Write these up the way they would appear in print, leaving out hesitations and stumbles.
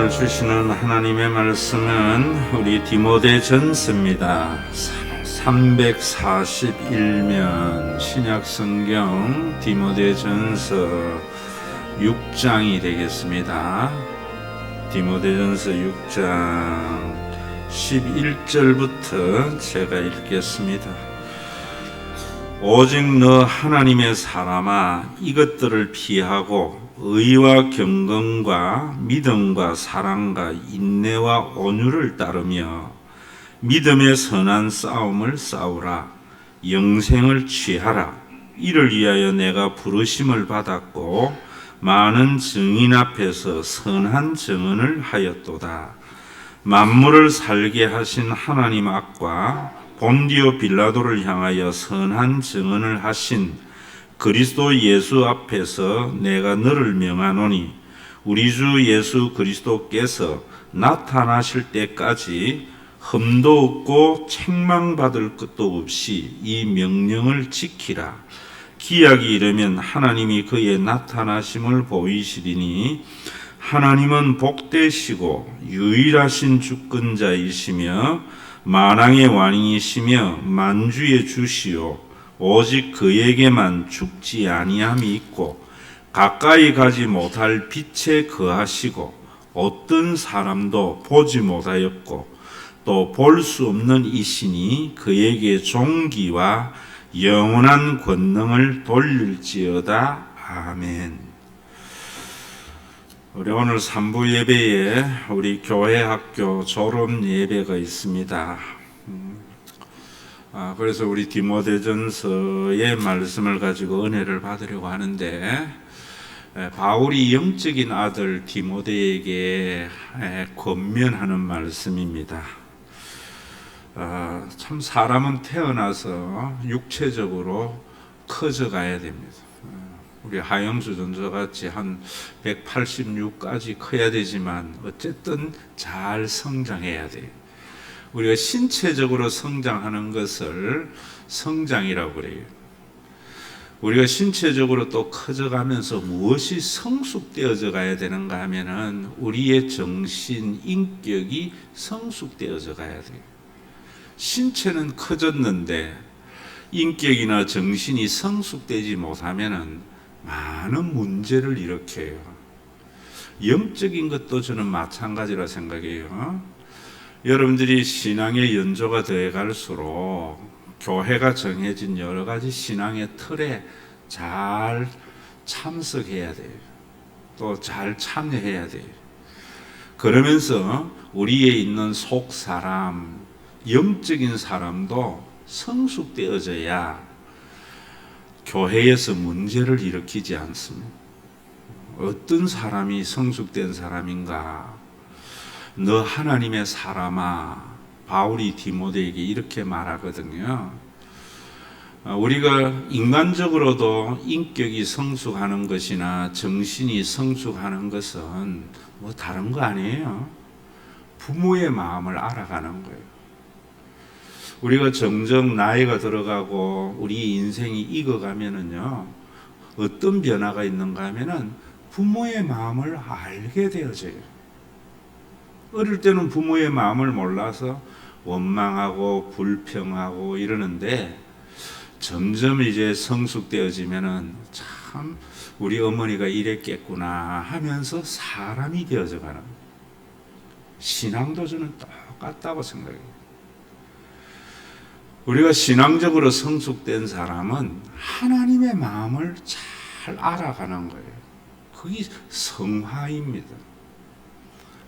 오늘 주시는 하나님의 말씀은 우리 디모데전서입니다. 341면 신약성경 디모데전서 6장이 되겠습니다. 디모데전서 6장 11절부터 제가 읽겠습니다. 오직 너 하나님의 사람아, 이것들을 피하고 의와 경건과 믿음과 사랑과 인내와 온유를 따르며 믿음의 선한 싸움을 싸우라. 영생을 취하라. 이를 위하여 내가 부르심을 받았고 많은 증인 앞에서 선한 증언을 하였도다. 만물을 살게 하신 하나님 앞과 본디오 빌라도를 향하여 선한 증언을 하신 그리스도 예수 앞에서 내가 너를 명하노니, 우리 주 예수 그리스도께서 나타나실 때까지 흠도 없고 책망받을 것도 없이 이 명령을 지키라. 기약이 이르면 하나님이 그의 나타나심을 보이시리니, 하나님은 복되시고 유일하신 주권자이시며 만왕의 왕이시며 만주의 주시오. 오직 그에게만 죽지 아니함이 있고 가까이 가지 못할 빛에 거하시고 어떤 사람도 보지 못하였고 또 볼 수 없는 이신이 그에게 존귀와 영원한 권능을 돌릴지어다. 아멘. 우리 오늘 3부 예배에 우리 교회 학교 졸업 예배가 있습니다. 그래서 우리 디모데전서의 말씀을 가지고 은혜를 받으려고 하는데, 바울이 영적인 아들 디모데에게 권면하는 말씀입니다. 참 사람은 태어나서 육체적으로 커져가야 됩니다. 우리 하영수 전서같이 한 186까지 커야 되지만 어쨌든 잘 성장해야 돼요. 우리가 신체적으로 성장하는 것을 성장이라고 그래요. 우리가 신체적으로 또 커져가면서 무엇이 성숙되어져 가야 되는가 하면은 우리의 정신, 인격이 성숙되어져 가야 돼요. 신체는 커졌는데 인격이나 정신이 성숙되지 못하면은 많은 문제를 일으켜요. 영적인 것도 저는 마찬가지라 생각해요. 여러분들이 신앙의 연조가 되어 갈수록 교회가 정해진 여러 가지 신앙의 틀에 잘 참석해야 돼요. 또 잘 참여해야 돼요. 그러면서 우리에 있는 속 사람, 영적인 사람도 성숙되어져야 교회에서 문제를 일으키지 않습니다. 어떤 사람이 성숙된 사람인가? 너 하나님의 사람아, 바울이 디모데에게 이렇게 말하거든요. 우리가 인간적으로도 인격이 성숙하는 것이나 정신이 성숙하는 것은 뭐 다른 거 아니에요. 부모의 마음을 알아가는 거예요. 우리가 점점 나이가 들어가고 우리 인생이 익어가면은요, 어떤 변화가 있는가 하면은 부모의 마음을 알게 되어져요. 어릴 때는 부모의 마음을 몰라서 원망하고 불평하고 이러는데, 점점 이제 성숙되어지면은 참 우리 어머니가 이랬겠구나 하면서 사람이 되어져 가는 거예요. 신앙도 저는 똑같다고 생각해요. 우리가 신앙적으로 성숙된 사람은 하나님의 마음을 잘 알아가는 거예요. 그게 성화입니다.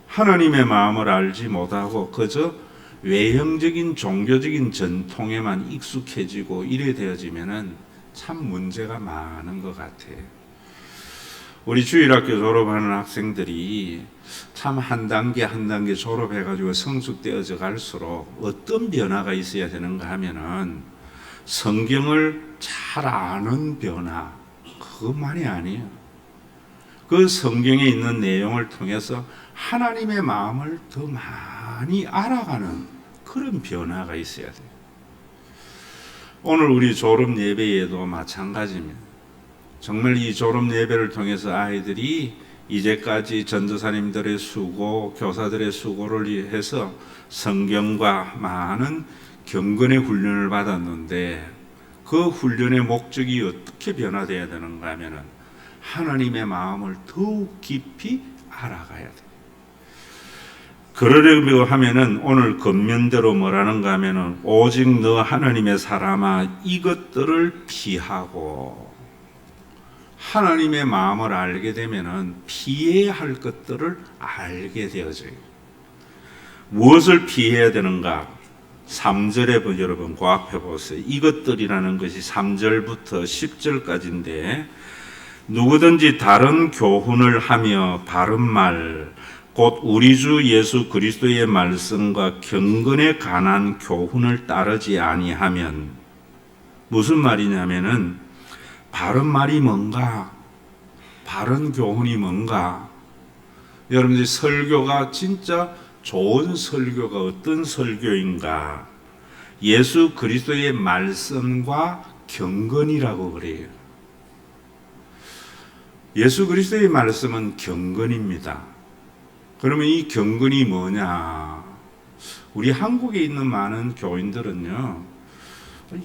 하나님의 마음을 알지 못하고 그저 외형적인 종교적인 전통에만 익숙해지고 이래 되어지면은 참 문제가 많은 것 같아요. 우리 주일학교 졸업하는 학생들이 참 한 단계 한 단계 졸업해가지고 성숙되어져 갈수록 어떤 변화가 있어야 되는가 하면은 성경을 잘 아는 변화, 그것만이 아니에요. 그 성경에 있는 내용을 통해서 하나님의 마음을 더 많이 알아가는 그런 변화가 있어야 돼요. 오늘 우리 졸업 예배에도 마찬가지입니다. 정말 이 졸업 예배를 통해서 아이들이 이제까지 전도사님들의 수고, 교사들의 수고를 해서 성경과 많은 경건의 훈련을 받았는데 그 훈련의 목적이 어떻게 변화되어야 되는가 하면은 하나님의 마음을 더욱 깊이 알아가야 돼. 그러려고 하면은 오늘 겉면대로 뭐라는가 하면은 오직 너 하나님의 사람아 이것들을 피하고, 하나님의 마음을 알게 되면은 피해야 할 것들을 알게 되어져요. 무엇을 피해야 되는가? 3절에 여러분 고합해 보세요. 이것들이라는 것이 3절부터 10절까지인데, 누구든지 다른 교훈을 하며 바른 말, 곧 우리 주 예수 그리스도의 말씀과 경건에 관한 교훈을 따르지 아니하면, 무슨 말이냐면은 바른 말이 뭔가, 바른 교훈이 뭔가, 여러분들이 설교가 진짜 좋은 설교가 어떤 설교인가? 예수 그리스도의 말씀과 경건이라고 그래요. 예수 그리스도의 말씀은 경건입니다. 그러면 이 경건이 뭐냐? 우리 한국에 있는 많은 교인들은요,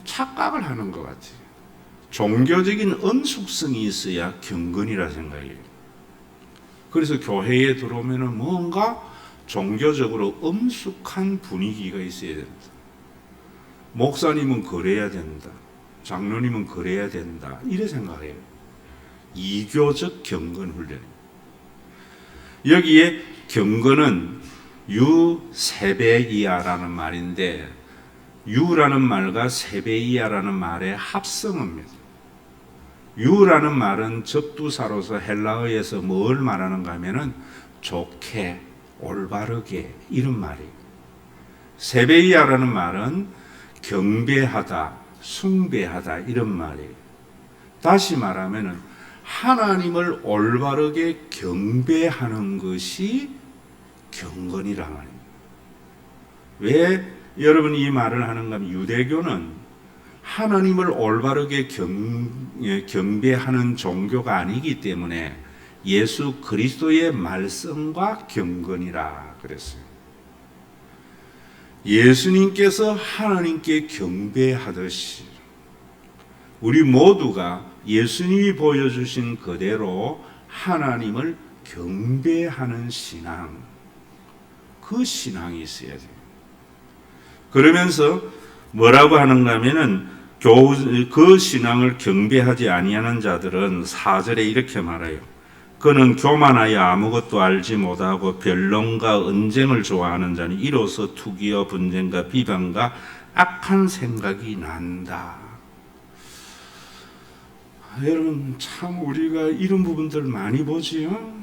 착각을 하는 것 같아요. 종교적인 엄숙성이 있어야 경건이라 생각해요. 그래서 교회에 들어오면 뭔가 종교적으로 엄숙한 분위기가 있어야 됩니다. 목사님은 그래야 된다, 장로님은 그래야 된다, 이래 생각해요. 이교적 경건 훈련입니다. 여기에 경건은 유세베이아라는 말인데, 유라는 말과 세베이아라는 말의 합성어입니다. 유라는 말은 접두사로서 헬라어에서 뭘 말하는가 하면은 좋게, 올바르게, 이런 말이에요. 세베이아라는 말은 경배하다, 숭배하다, 이런 말이에요. 다시 말하면은 하나님을 올바르게 경배하는 것이 경건이란 말입니다. 왜 여러분이 이 말을 하는가 하면, 유대교는 하나님을 올바르게 경배하는 종교가 아니기 때문에 예수 그리스도의 말씀과 경건이라 그랬어요. 예수님께서 하나님께 경배하듯이 우리 모두가 예수님이 보여주신 그대로 하나님을 경배하는 신앙, 그 신앙이 있어야 돼요. 그러면서 뭐라고 하는가 하면은 그 신앙을 경배하지 아니하는 자들은 4절에 이렇게 말해요. 그는 교만하여 아무것도 알지 못하고 변론과 언쟁을 좋아하는 자니 이로써 투기와 분쟁과 비방과 악한 생각이 난다. 여러분, 참 우리가 이런 부분들 많이 보지요.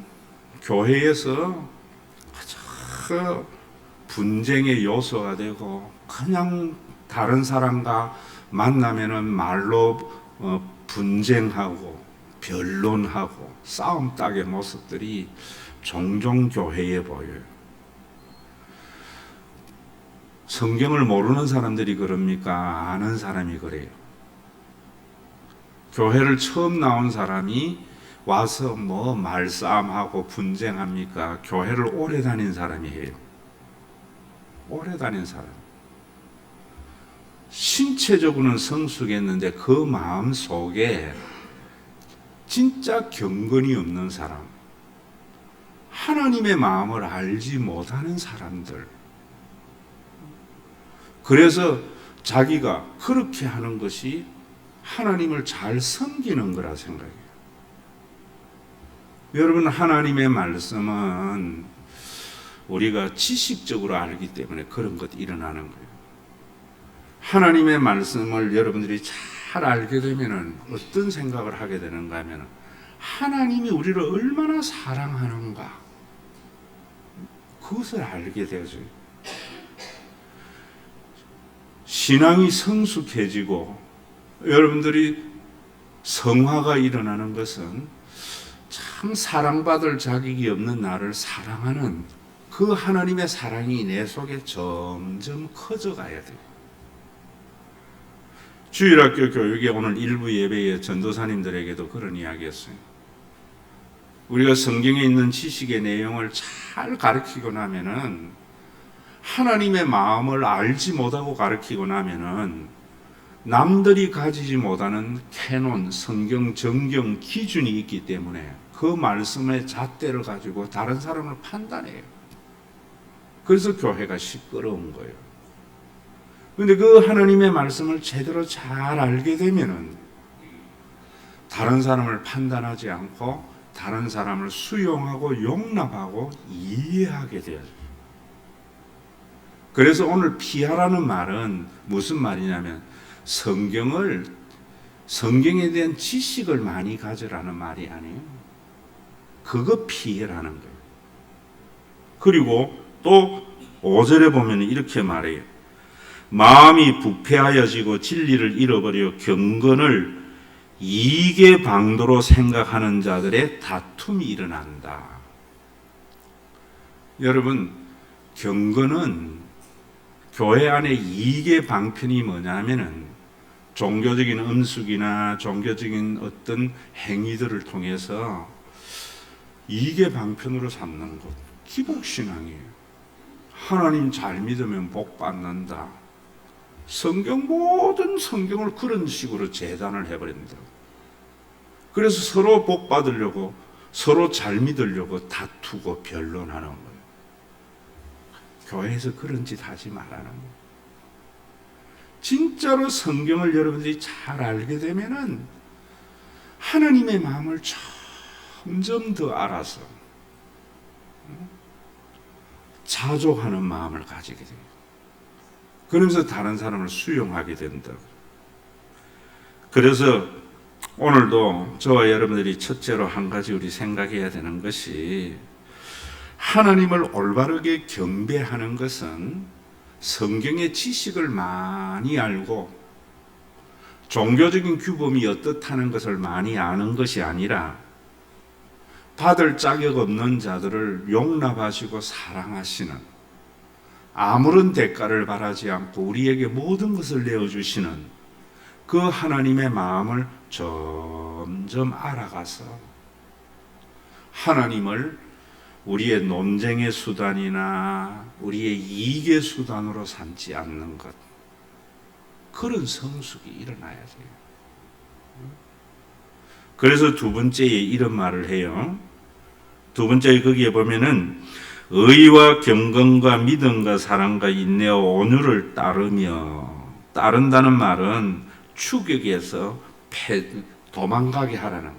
교회에서 아주 분쟁의 요소가 되고, 그냥 다른 사람과 만나면은 말로 분쟁하고 변론하고 싸움닭의 모습들이 종종 교회에 보여요. 성경을 모르는 사람들이 그럽니까? 아는 사람이 그래요. 교회를 처음 나온 사람이 와서 뭐 말싸움하고 분쟁합니까? 교회를 오래 다닌 사람이 해요. 오래 다닌 사람. 신체적으로는 성숙했는데 그 마음 속에 진짜 경건이 없는 사람, 하나님의 마음을 알지 못하는 사람들. 그래서 자기가 그렇게 하는 것이 하나님을 잘 섬기는 거라 생각해요. 여러분, 하나님의 말씀은 우리가 지식적으로 알기 때문에 그런 것이 일어나는 거예요. 하나님의 말씀을 여러분들이 잘 알게 되면 어떤 생각을 하게 되는가 하면, 하나님이 우리를 얼마나 사랑하는가, 그것을 알게 되어져요. 신앙이 성숙해지고 여러분들이 성화가 일어나는 것은 참 사랑받을 자격이 없는 나를 사랑하는 그 하나님의 사랑이 내 속에 점점 커져가야 돼요. 주일학교 교육에 오늘 일부 예배에 전도사님들에게도 그런 이야기 했어요. 우리가 성경에 있는 지식의 내용을 잘 가르치고 나면은, 하나님의 마음을 알지 못하고 가르치고 나면은 남들이 가지지 못하는 캐논, 성경, 정경 기준이 있기 때문에 그 말씀의 잣대를 가지고 다른 사람을 판단해요. 그래서 교회가 시끄러운 거예요. 그런데 그 하나님의 말씀을 제대로 잘 알게 되면은 다른 사람을 판단하지 않고 다른 사람을 수용하고 용납하고 이해하게 돼요. 그래서 오늘 피하라는 말은 무슨 말이냐면, 성경에 대한 지식을 많이 가져라는 말이 아니에요. 그거 피해라는 거예요. 그리고 또 5절에 보면 이렇게 말해요. 마음이 부패하여지고 진리를 잃어버려 경건을 이익의 방도로 생각하는 자들의 다툼이 일어난다. 여러분, 경건은 교회 안에 이익의 방편이 뭐냐면은 종교적인 음식이나 종교적인 어떤 행위들을 통해서 이익의 방편으로 삼는 것, 기복신앙이에요. 하나님 잘 믿으면 복 받는다. 모든 성경을 그런 식으로 재단을 해버린다. 그래서 서로 복 받으려고, 서로 잘 믿으려고 다투고 변론하는 거예요. 교회에서 그런 짓 하지 말라는 거예요. 진짜로 성경을 여러분들이 잘 알게 되면은 하나님의 마음을 점점 더 알아서 자족하는 마음을 가지게 돼요. 그러면서 다른 사람을 수용하게 된다. 그래서 오늘도 저와 여러분들이 첫째로 한 가지 우리 생각해야 되는 것이, 하나님을 올바르게 경배하는 것은 성경의 지식을 많이 알고 종교적인 규범이 어떻다는 것을 많이 아는 것이 아니라, 받을 자격 없는 자들을 용납하시고 사랑하시는, 아무런 대가를 바라지 않고 우리에게 모든 것을 내어주시는 그 하나님의 마음을 점점 알아가서 하나님을 우리의 논쟁의 수단이나 우리의 이익의 수단으로 삼지 않는 것, 그런 성숙이 일어나야 돼요. 그래서 두 번째에 이런 말을 해요. 두 번째 거기에 보면은 의와 경건과 믿음과 사랑과 인내와 온유를 따른다는 말은 추격해서 도망가게 하라는,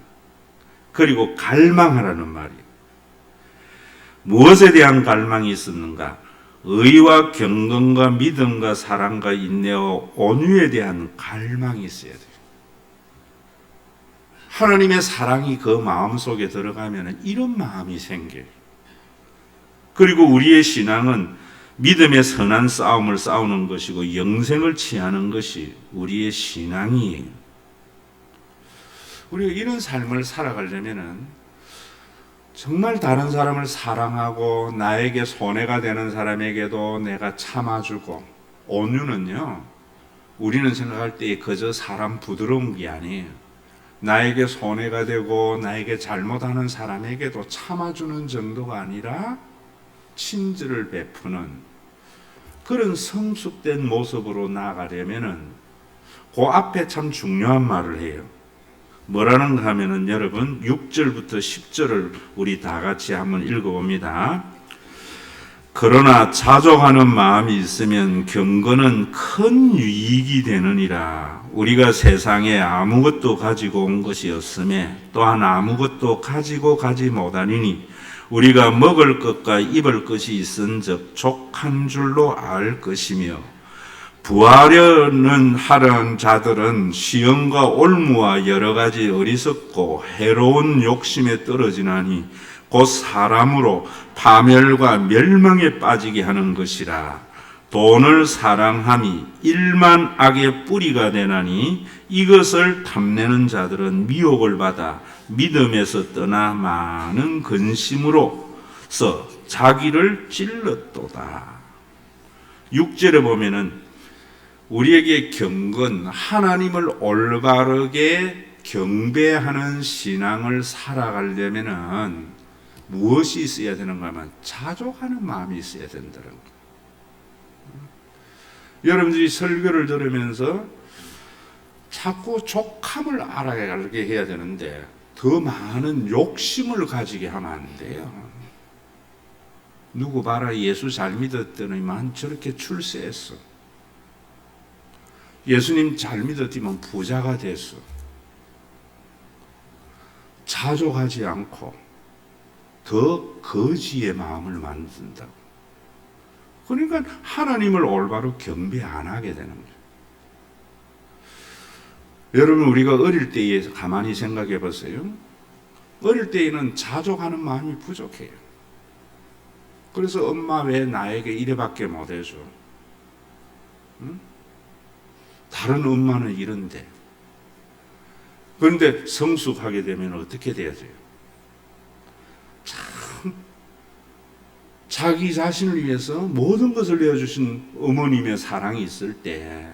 그리고 갈망하라는 말이에요. 무엇에 대한 갈망이 있었는가? 의와 경건과 믿음과 사랑과 인내와 온유에 대한 갈망이 있어야 돼요. 하나님의 사랑이 그 마음속에 들어가면 이런 마음이 생겨요. 그리고 우리의 신앙은 믿음의 선한 싸움을 싸우는 것이고 영생을 취하는 것이 우리의 신앙이에요. 우리가 이런 삶을 살아가려면 정말 다른 사람을 사랑하고 나에게 손해가 되는 사람에게도 내가 참아주고, 온유는요, 우리는 생각할 때 그저 사람 부드러운 게 아니에요. 나에게 손해가 되고 나에게 잘못하는 사람에게도 참아주는 정도가 아니라 친절을 베푸는 그런 성숙된 모습으로 나아가려면은 그 앞에 참 중요한 말을 해요. 뭐라는가 하면은 여러분 6절부터 10절을 우리 다 같이 한번 읽어봅니다. 그러나 자족하는 마음이 있으면 경건은 큰 유익이 되느니라. 우리가 세상에 아무것도 가지고 온 것이 없음에 또한 아무것도 가지고 가지 못하니니 우리가 먹을 것과 입을 것이 있은즉 족한 줄로 알 것이며, 부하려는 하려는 자들은 시험과 올무와 여러 가지 어리석고 해로운 욕심에 떨어지나니 곧 사람으로 파멸과 멸망에 빠지게 하는 것이라. 돈을 사랑함이 일만 악의 뿌리가 되나니 이것을 탐내는 자들은 미혹을 받아 믿음에서 떠나 많은 근심으로서 자기를 찔렀도다. 6절에 보면은 우리에게 경건, 하나님을 올바르게 경배하는 신앙을 살아가려면은 무엇이 있어야 되는가 하면 자족하는 마음이 있어야 된다는 거예요. 여러분들이 설교를 들으면서 자꾸 족함을 알게 해야 되는데 더 많은 욕심을 가지게 하면 안 돼요. 누구 봐라, 예수 잘 믿었더니만 저렇게 출세했어. 예수님 잘 믿었더니만 부자가 됐어. 자족하지 않고 더 거지의 마음을 만든다고. 그러니까 하나님을 올바로 경배 안 하게 되는 거예요. 여러분, 우리가 어릴 때에 가만히 생각해 보세요. 어릴 때에는 자족하는 마음이 부족해요. 그래서 엄마 왜 나에게 이래밖에 못 해줘? 응? 다른 엄마는 이런데. 그런데 성숙하게 되면 어떻게 돼야 돼요? 참 자기 자신을 위해서 모든 것을 내어주신 어머님의 사랑이 있을 때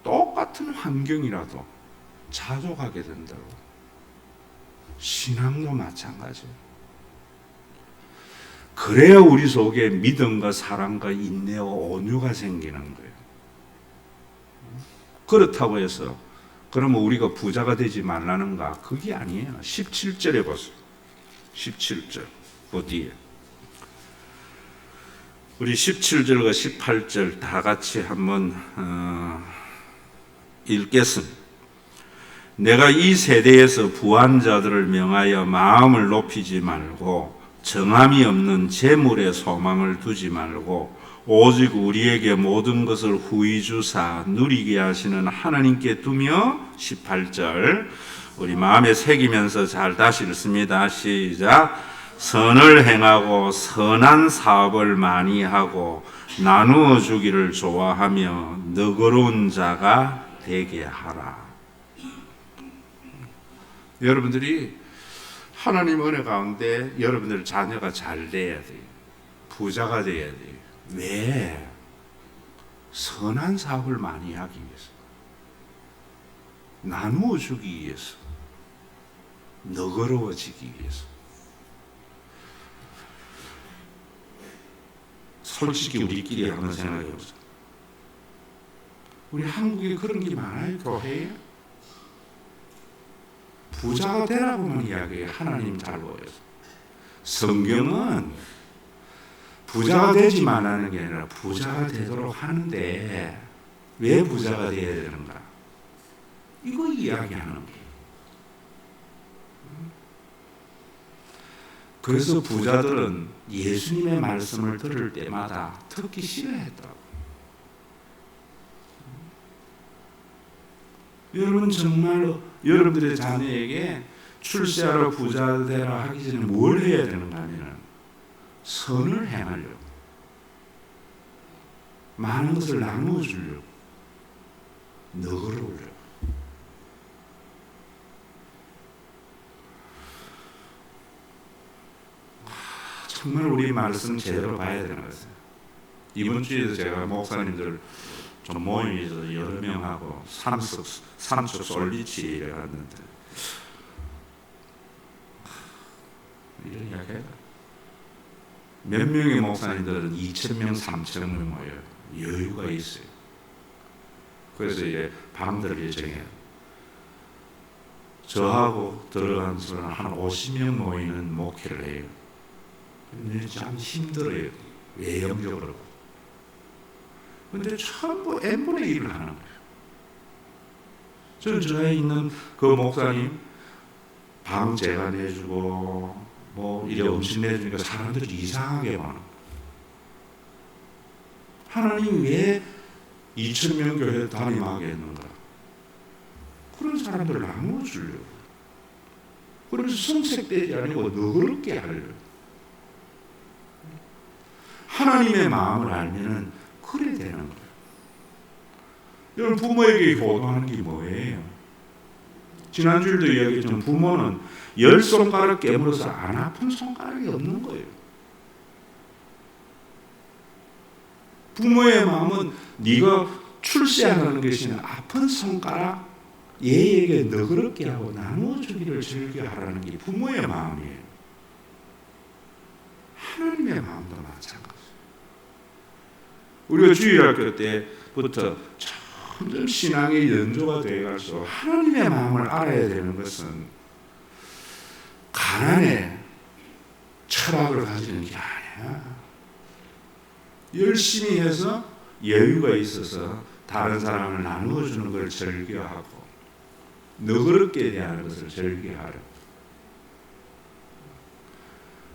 똑같은 환경이라도 자족하게 된다고. 신앙도 마찬가지예요. 그래야 우리 속에 믿음과 사랑과 인내와 온유가 생기는 거예요. 그렇다고 해서 그러면 우리가 부자가 되지 말라는가? 그게 아니에요. 17절에 보세요. 17절 어디에? 우리 17절과 18절 다 같이 한번 읽겠습니다. 내가 이 세대에서 부한 자들을 명하여 마음을 높이지 말고 정함이 없는 재물에 소망을 두지 말고 오직 우리에게 모든 것을 후히 주사 누리게 하시는 하나님께 두며 18절 우리 마음에 새기면서 잘 다시 읽습니다. 시작. 선을 행하고 선한 사업을 많이 하고 나누어 주기를 좋아하며 너그러운 자가 되게 하라. 여러분들이 하나님 은혜 가운데 여러분들 자녀가 잘 돼야 돼요. 부자가 돼야 돼요. 왜? 선한 사업을 많이 하기 위해서, 나누어 주기 위해서, 너그러워지기 위해서. 솔직히 우리끼리 한번 생각해 보자. 우리 한국에 그런 게 많아요. 교회에 부자가 되라고만 이야기해요. 하나님 잘 보여서. 성경은 부자가 되지 말라는 게 아니라 부자가 되도록 하는데 왜 부자가 되어야 되는가? 이거 이야기하는 거예요. 그래서 부자들은 예수님의 말씀을 들을 때마다 듣기 싫어했다고. 여러분 정말 여러분들의 자녀에게 출세하라 부자 되라 하기 전에 뭘 해야 되는가 하면 선을 행하려고, 많은 것을 나누어 주려고, 너그러우려고. 정말 우리 말씀 제대로 봐야 되는 것은, 이번 주에도 제가 목사님들 좀 모임에서 여러 명하고 삼척 솔비치에 갔는데 이런 이야기가 몇 명의 목사님들은 2,000명, 3,000명 모여요. 여유가 있어요. 그래서 이제 방들을 정해요. 저하고 들어간 사람 한 50명 모이는 목회를 해요. 근데 참 힘들어요. 외형적으로. 근데 전부 n분의 1을 하는 거예요. 저는 저에 있는 그 목사님 방 제가 내주고 뭐 이래 음식 내주니까 사람들이 이상하게 보는 거예요. 하나님 왜 2,000명 교회 담임하게 했는가? 그런 사람들을 나누어 주려고. 그래서 성색되지 아니고 너그럽게 하려고. 하나님의 마음을 알면은 그래 되는 거예요. 여러분 부모에게 효도하는 게 뭐예요? 지난주에도 이야기했지만 부모는 10손가락 깨물어서 안 아픈 손가락이 없는 거예요. 부모의 마음은 네가 출세하는 것이 아픈 손가락 얘에게 너그럽게 하고 나누어주기를 즐겨하라는 게 부모의 마음이에요. 하나님의 마음도 마찬가지예요. 우리가 주일학교 때부터 점점 신앙의 연조가 되어갈수록 하나님의 마음을 알아야 되는 것은 가난에 철학을 가지는 게 아니야. 열심히 해서 여유가 있어서 다른 사람을 나누어주는 걸 즐겨하고 너그럽게 대하는 것을 즐겨하라.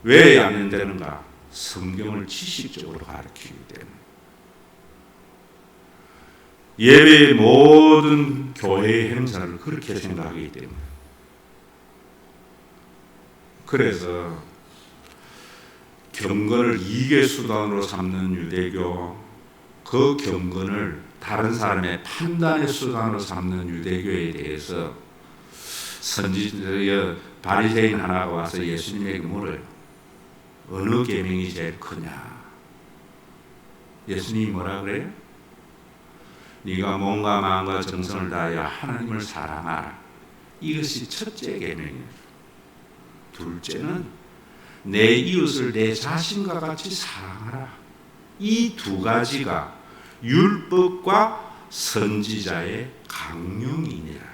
왜 양면되는가? 성경을 지식적으로 가르치기 때문에. 예배의 모든 교회의 행사를 그렇게 생각하기 때문에. 그래서 경건을 이익의 수단으로 삼는 유대교, 그 경건을 다른 사람의 판단의 수단으로 삼는 유대교에 대해서 바리새인 하나가 와서 예수님에게 물어요. 어느 계명이 제일 크냐? 예수님이 뭐라 그래요? 네가 몸과 마음과 정성을 다하여 하나님을 사랑하라. 이것이 첫째 계명이에요. 둘째는 내 이웃을 내 자신과 같이 사랑하라. 이 두 가지가 율법과 선지자의 강령이니라.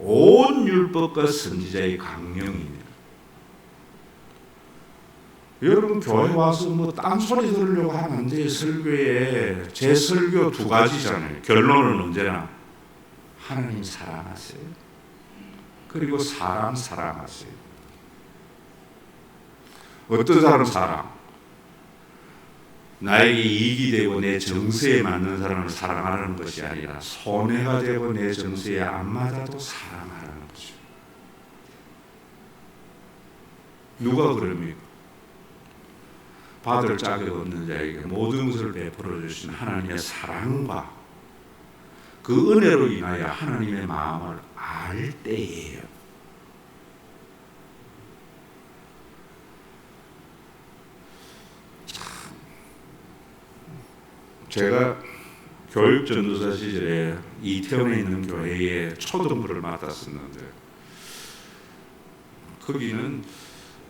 온 율법과 선지자의 강령이니라. 여러분 교회 와서 뭐 딴소리 들으려고 하면 안 돼요. 설교에 제 설교 두 가지잖아요. 결론은 언제나 하나님 사랑하세요. 그리고 사람 사랑하세요. 어떤 사람 사랑? 나에게 이익이 되고 내 정서에 맞는 사람을 사랑하라는 것이 아니라 손해가 되고 내 정서에 안 맞아도 사랑하라는 거죠. 누가 그럽니까? 받을 자격 없는 자에게 모든 것을 베풀어 주신 하나님의 사랑과 그 은혜로 인하여 하나님의 마음을 알 때예요. 제가 교육 전도사 시절에 이태원에 있는 교회에 초등부를 맡았었는데 거기는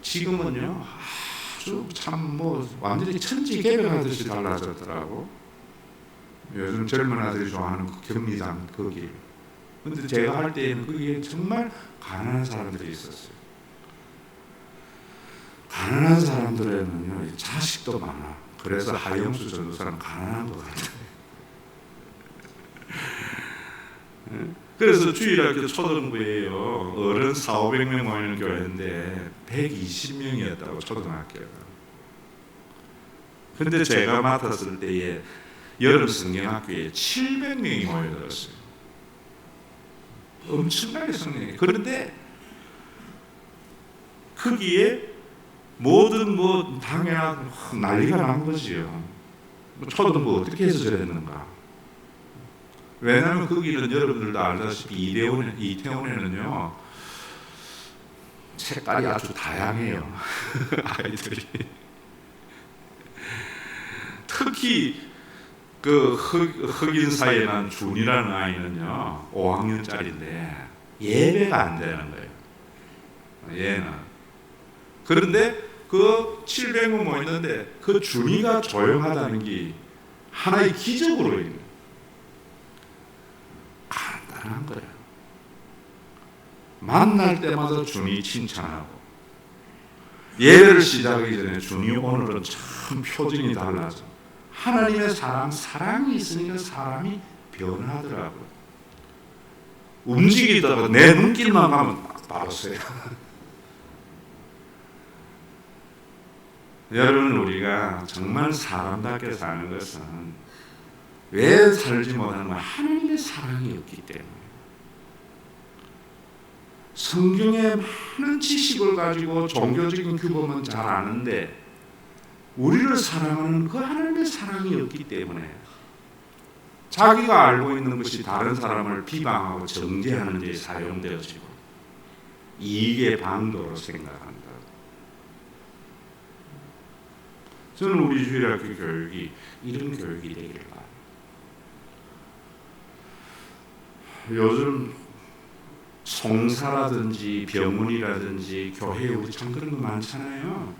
지금은요 아주 참 뭐 완전히 천지개벽하듯이 달라졌더라고. 요즘 젊은 아들이 좋아하는 그 경리단 거기. 근데 제가 할 때에는 거기에 정말 가난한 사람들이 있었어요. 가난한 사람들에는요 자식도 많아. 그래서 하영수 전도사는 가난한 것 같아요. 그래서 주일학교 초등부에요. 어른 400~500명 모이는 교회인데 120명이었다고 초등학교가. 근데 제가 맡았을 때에 여름 성경학교에 700명이 모여들었어요. 엄청나게 성령이. 그런데 거기에 모든 뭐 당연한 난리가 난 거지요. 초등부 어떻게 해서 저랬는가? 왜냐하면 거기는 여러분들도 알다시피 이태원에는요 색깔이 아주 다양해요. 아이들이 특히 그 흑인 사이에 난 준이라는 아이는요 5학년짜리인데 예배가 안 되는 거예요. 얘는. 그런데 그 700명 모였는데 그 준이가 조용하다는 게 하나의 기적으로 있는 간단한 거예요. 만날 때마다 준이 칭찬하고 예배를 시작하기 전에 준이 오늘은 참 표정이 달라져. 하나님의 사랑이 있으니까 사람이 변하더라고요. 움직이다가 내 눈길만 가면 바로 써요. 여러분 우리가 정말 사람답게 사는 것은 왜 살지 못하는 건 하나님의 사랑이 없기 때문에. 성경에 많은 지식을 가지고 종교적인 규범은 잘 아는데 우리를 사랑하는 그 하나님의 사랑이 없기 때문에 자기가 알고 있는 것이 다른 사람을 비방하고 정죄하는 데 사용되어지고 이익의 방도로 생각한다. 저는 우리 주일학교 교육이 이런 교육이 되기를 바랍니다. 요즘 송사라든지 병원이라든지 교회에 우리 참 그런 거 많잖아요.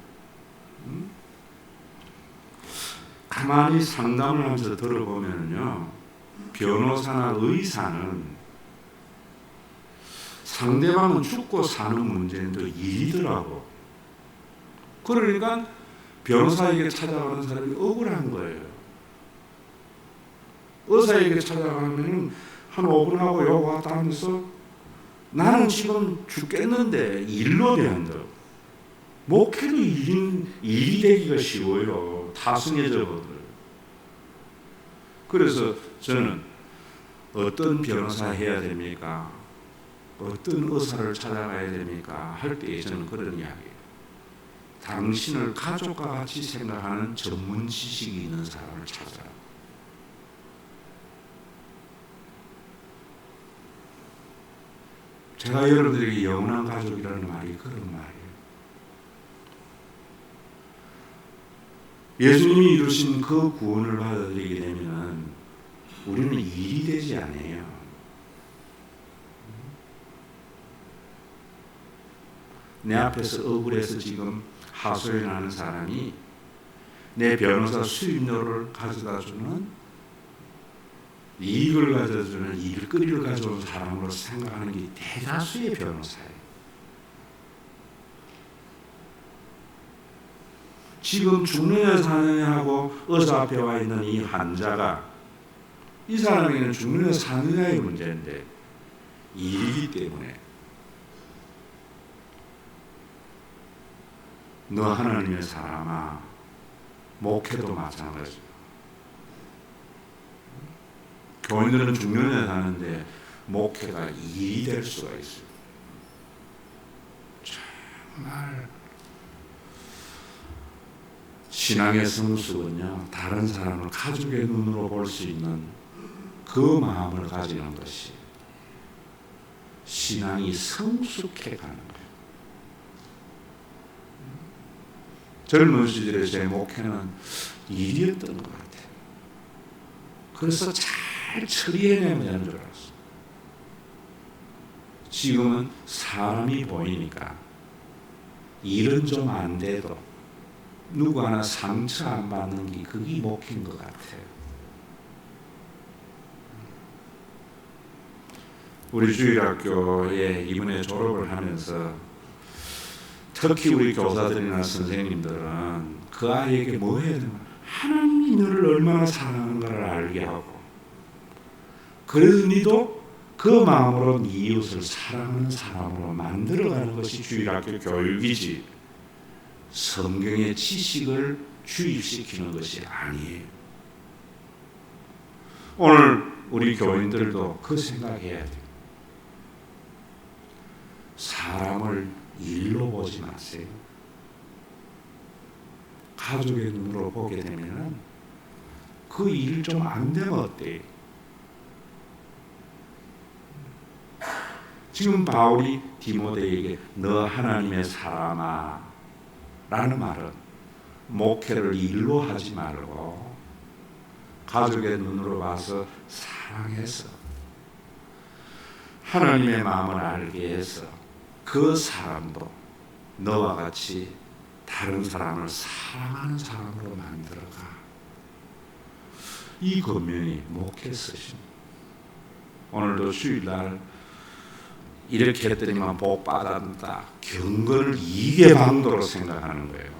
가만히 상담을 하면서 들어보면요, 변호사나 의사는 상대방은 죽고 사는 문제인데 일이더라고. 그러니까 변호사에게 찾아가는 사람이 억울한 거예요. 의사에게 찾아가면 한 5분 하고 여기 왔다 하면서 나는 지금 죽겠는데 일로 된다. 목회도 일이 되기가 쉬워요. 타성해져 버려요. 그래서 저는 어떤 변호사 해야 됩니까? 어떤 의사를 찾아가야 됩니까? 할 때 저는 그런 이야기예요. 당신을 가족과 같이 생각하는 전문 지식이 있는 사람을 찾아라. 제가 여러분들에게 영원한 가족이라는 말이 그런 말이에요. 예수님이 이루신 그 구원을 받아들이게 되면 우리는 일이 되지 않아요. 내 앞에서 억울해서 지금 하소연하는 사람이 내 변호사 수임료를 가져다주는, 이익을 가져주는, 일거리를 가져온 사람으로 생각하는 게 대다수의 변호사예요. 지금 죽느냐 사느냐 하고 의사 앞에 와 있는 이 환자가, 이 사람에게는 죽느냐 사느냐의 문제인데 일이기 때문에 너 하나님의 사람아, 목회도 마찬가지야. 교인들은 죽느냐 사는데 목회가 일이 될 수가 있어요. 정말 신앙의 성숙은요, 다른 사람을 가족의 눈으로 볼 수 있는 그 마음을 가지는 것이 신앙이 성숙해 가는 거예요. 젊은 시절에 제 목회는 일이었던 것 같아요. 그래서 잘 처리해내면 되는 줄 알았어요. 지금은 사람이 보이니까 일은 좀 안 돼도 누구 하나 상처 안 받는 게 그게 목회인 것 같아요. 우리 주일학교에 이번에 졸업을 하면서 특히 우리 교사들이나 선생님들은 그 아이에게 뭐 해야 되나? 하나님이 너를 얼마나 사랑하는가를 알게 하고, 그래서 니도 그 마음으로 네 이웃을 사랑하는 사람으로 만들어가는 것이 주일학교 교육이지, 성경의 지식을 주입시키는 것이 아니에요. 오늘 우리 교인들도 그 생각해야 돼요. 사람을 일로 보지 마세요. 가족의 눈으로 보게 되면 그 일 좀 안 되면 어때요? 지금 바울이 디모데에게 너 하나님의 사람아 라는 말은 목회를 일로 하지 말고 가족의 눈으로 봐서 사랑해서 하나님의 마음을 알게 해서 그 사람도 너와 같이 다른 사람을 사랑하는 사람으로 만들어가. 이 권면이 목회 쓰십니다. 오늘도 주일날 이렇게 했더니만 복 받았다, 경건을 이게 방도로 생각하는 거예요.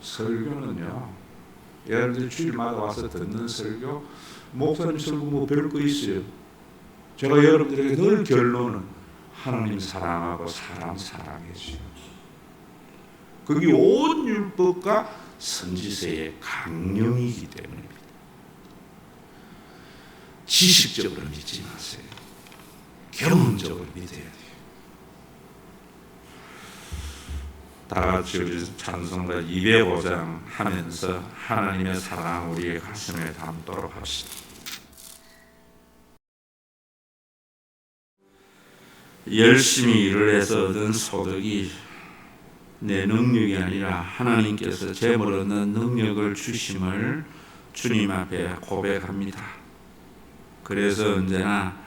설교는요, 여러분들 주일마다 와서 듣는 설교, 목사님 설교 뭐 별거 있어요. 제가 여러분들에게 늘 결론은 하나님 사랑하고 사람 사랑해줘요. 그게 온 율법과 선지서의 강령이기 때문입니다. 지식적으로 믿지 마세요. 경험적으로 믿어야 돼요. 다 같이 우리 찬송가 205장 하면서 하나님의 사랑 우리의 가슴에 담도록 합시다. 열심히 일을 해서 얻은 소득이 내 능력이 아니라 하나님께서 재물 얻는 능력을 주심을 주님 앞에 고백합니다. 그래서 언제나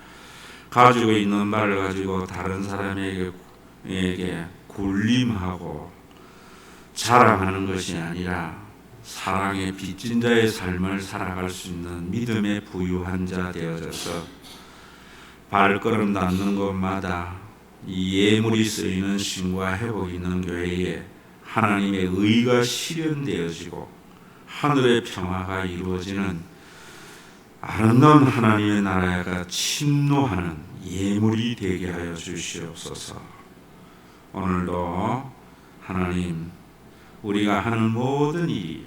가지고 있는 바를 가지고 다른 사람에게 굴림하고 자랑하는 것이 아니라 사랑의 빚진 자의 삶을 살아갈 수 있는 믿음의 부유한 자 되어져서 발걸음 닿는 곳마다 이 예물이 쓰이는 신과 회복이 있는 교회에 하나님의 의가 실현되어지고 하늘의 평화가 이루어지는 아름다운 하나님의 나라가 침노하는 예물이 되게 하여 주시옵소서. 오늘도 하나님, 우리가 하는 모든 일이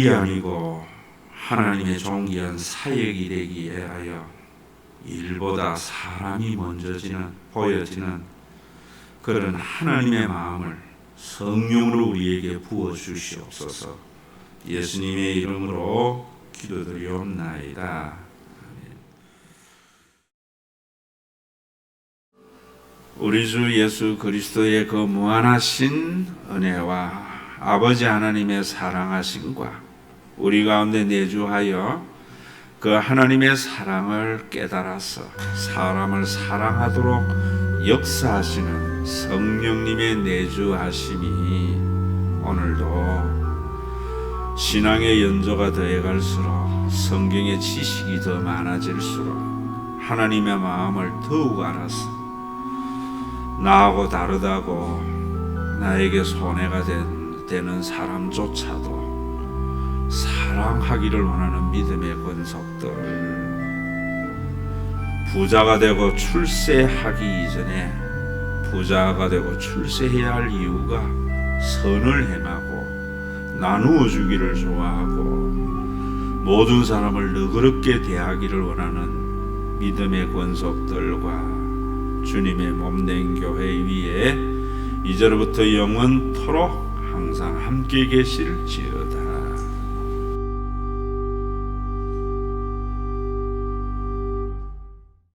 아니고 하나님의 존귀한 사역이 되기에 하여 일보다 사람이 먼저 보여지는 그런 하나님의 마음을 성령으로 우리에게 부어 주시옵소서. 예수님의 이름으로 기도드리옵나이다. 아멘. 우리 주 예수 그리스도의 그 무한하신 은혜와 아버지 하나님의 사랑하심과 우리 가운데 내주하여 그 하나님의 사랑을 깨달아서 사람을 사랑하도록 역사하시는 성령님의 내주하심이 오늘도 신앙의 연조가 더해갈수록 성경의 지식이 더 많아질수록 하나님의 마음을 더욱 알아서 나하고 다르다고 나에게 손해가 되는 사람조차도 사랑하기를 원하는 믿음의 권속들, 부자가 되고 출세하기 이전에 부자가 되고 출세해야 할 이유가 선을 행하고 나누어 주기를 좋아하고 모든 사람을 너그럽게 대하기를 원하는 믿음의 권속들과 주님의 몸된 교회 위에 이제로부터 영원토록 항상 함께 계실지어다.